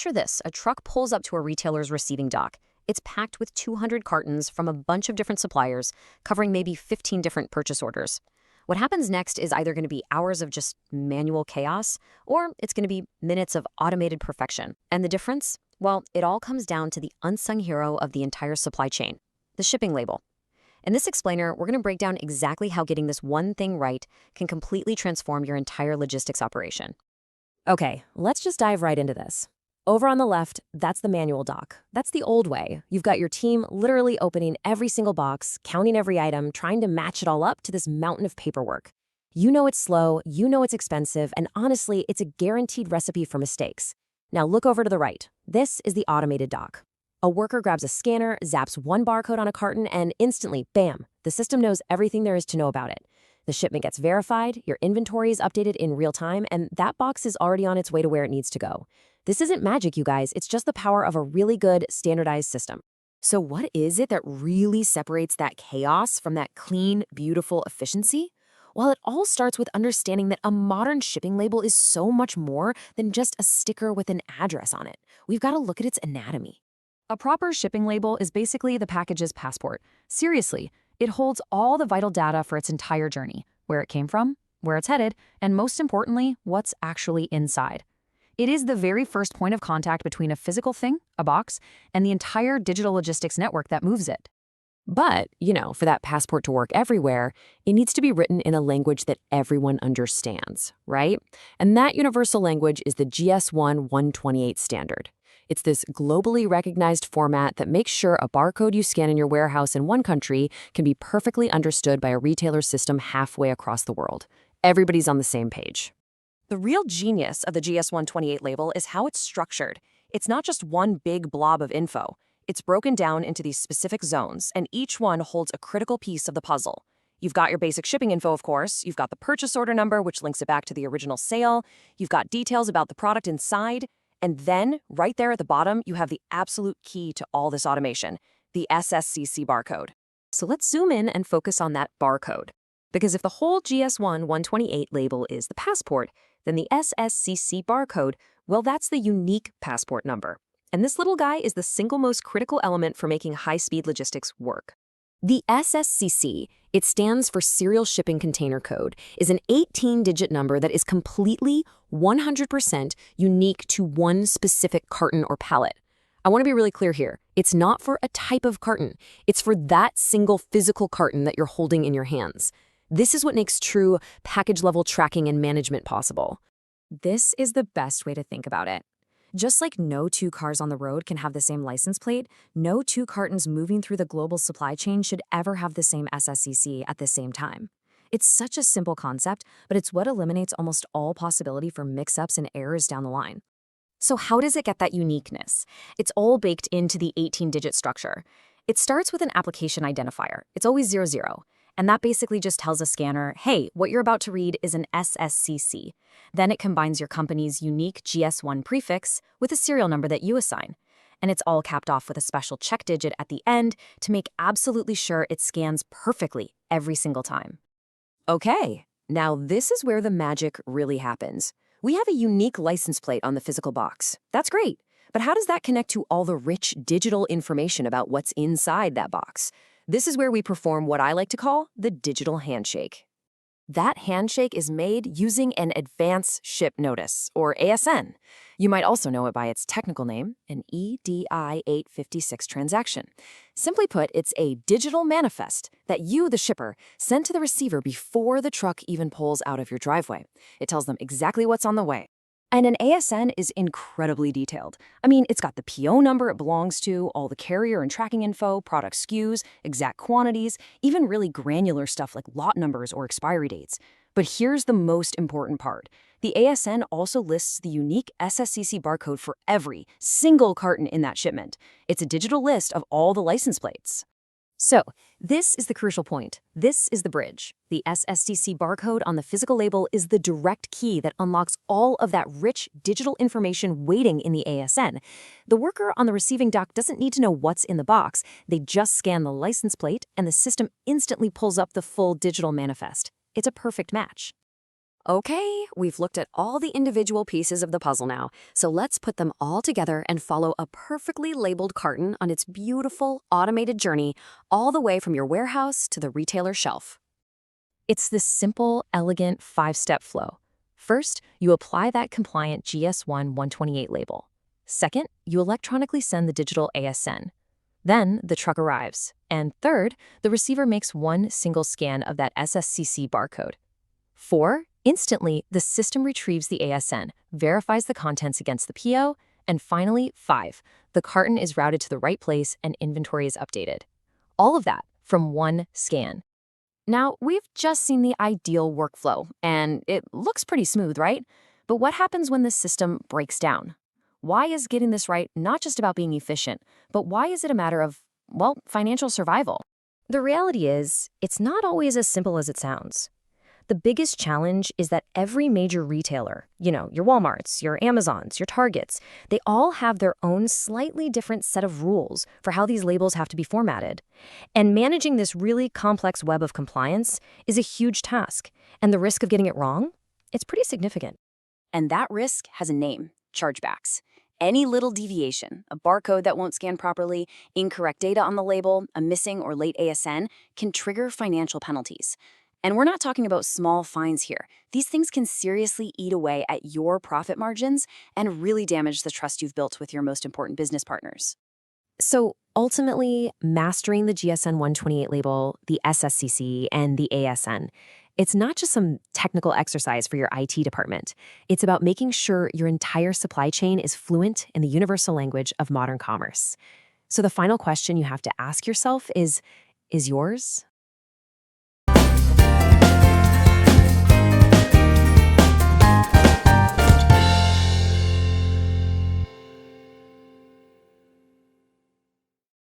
Picture this, a truck pulls up to a retailer's receiving dock. It's packed with 200 cartons from a bunch of different suppliers, covering maybe 15 different purchase orders. What happens next is either going to be hours of just manual chaos, or it's going to be minutes of automated perfection. And the difference? Well, it all comes down to the unsung hero of the entire supply chain, the shipping label. In this explainer, we're going to break down exactly how getting this one thing right can completely transform your entire logistics operation. Okay, let's just dive right into this. Over on the left, that's the manual dock. That's the old way. You've got your team literally opening every single box, counting every item, trying to match it all up to this mountain of paperwork. You know it's slow, you know it's expensive, and honestly, it's a guaranteed recipe for mistakes. Now look over to the right. This is the automated dock. A worker grabs a scanner, zaps one barcode on a carton, and instantly, bam, the system knows everything there is to know about it. The shipment gets verified, your inventory is updated in real time, and that box is already on its way to where it needs to go. This isn't magic, you guys. It's just the power of a really good, standardized system. So what is it that really separates that chaos from that clean, beautiful efficiency? Well, it all starts with understanding that a modern shipping label is so much more than just a sticker with an address on it. We've got to look at its anatomy. A proper shipping label is basically the package's passport. Seriously, it holds all the vital data for its entire journey, where it came from, where it's headed, and most importantly, what's actually inside. It is the very first point of contact between a physical thing, a box, and the entire digital logistics network that moves it. But, for that passport to work everywhere, it needs to be written in a language that everyone understands, right? And that universal language is the GS1 128 standard. It's this globally recognized format that makes sure a barcode you scan in your warehouse in one country can be perfectly understood by a retailer's system halfway across the world. Everybody's on the same page. The real genius of the GS128 label is how it's structured. It's not just one big blob of info. It's broken down into these specific zones, and each one holds a critical piece of the puzzle. You've got your basic shipping info, of course. You've got the purchase order number, which links it back to the original sale. You've got details about the product inside. And then, right there at the bottom, you have the absolute key to all this automation, the SSCC barcode. So let's zoom in and focus on that barcode. Because if the whole GS1 128 label is the passport, then the SSCC barcode, well, that's the unique passport number. And this little guy is the single most critical element for making high-speed logistics work. The SSCC, it stands for Serial Shipping Container Code, is an 18-digit number that is completely 100% unique to one specific carton or pallet. I want to be really clear here. It's not for a type of carton. It's for that single physical carton that you're holding in your hands. This is what makes true package-level tracking and management possible. This is the best way to think about it. Just like no two cars on the road can have the same license plate, no two cartons moving through the global supply chain should ever have the same SSCC at the same time. It's such a simple concept, but it's what eliminates almost all possibility for mix-ups and errors down the line. So how does it get that uniqueness? It's all baked into the 18-digit structure. It starts with an application identifier. It's always 00. And that basically just tells a scanner, hey, what you're about to read is an SSCC. Then it combines your company's unique GS1 prefix with a serial number that you assign. And it's all capped off with a special check digit at the end to make absolutely sure it scans perfectly every single time. Okay, now this is where the magic really happens. We have a unique license plate on the physical box. That's great. But how does that connect to all the rich digital information about what's inside that box? This is where we perform what I like to call the digital handshake. That handshake is made using an Advance Ship Notice, or ASN. You might also know it by its technical name, an EDI 856 transaction. Simply put, it's a digital manifest that you, the shipper, send to the receiver before the truck even pulls out of your driveway. It tells them exactly what's on the way. And an ASN is incredibly detailed. I mean, it's got the PO number it belongs to, all the carrier and tracking info, product SKUs, exact quantities, even really granular stuff like lot numbers or expiry dates. But here's the most important part. The ASN also lists the unique SSCC barcode for every single carton in that shipment. It's a digital list of all the license plates. So, this is the crucial point. This is the bridge. The SSCC barcode on the physical label is the direct key that unlocks all of that rich digital information waiting in the ASN. The worker on the receiving dock doesn't need to know what's in the box. They just scan the license plate, and the system instantly pulls up the full digital manifest. It's a perfect match. Okay, we've looked at all the individual pieces of the puzzle now, so let's put them all together and follow a perfectly labeled carton on its beautiful, automated journey all the way from your warehouse to the retailer shelf. It's this simple, elegant 5-step flow. First, you apply that compliant GS1 128 label. Second, you electronically send the digital ASN. Then, the truck arrives. And third, the receiver makes one single scan of that SSCC barcode. 4, instantly, the system retrieves the ASN, verifies the contents against the PO, and finally, 5, the carton is routed to the right place and inventory is updated. All of that from one scan. Now, we've just seen the ideal workflow, and it looks pretty smooth, right? But what happens when the system breaks down? Why is getting this right not just about being efficient, but why is it a matter of, well, financial survival? The reality is, it's not always as simple as it sounds. The biggest challenge is that every major retailer, your Walmarts, your Amazons, your Targets, they all have their own slightly different set of rules for how these labels have to be formatted. And managing this really complex web of compliance is a huge task, and the risk of getting it wrong, it's pretty significant. And that risk has a name: chargebacks. Any little deviation, a barcode that won't scan properly, incorrect data on the label, a missing or late ASN, can trigger financial penalties. And we're not talking about small fines here. These things can seriously eat away at your profit margins and really damage the trust you've built with your most important business partners. So ultimately, mastering the GS1 128 label, the SSCC, and the ASN, it's not just some technical exercise for your IT department. It's about making sure your entire supply chain is fluent in the universal language of modern commerce. So the final question you have to ask yourself is yours?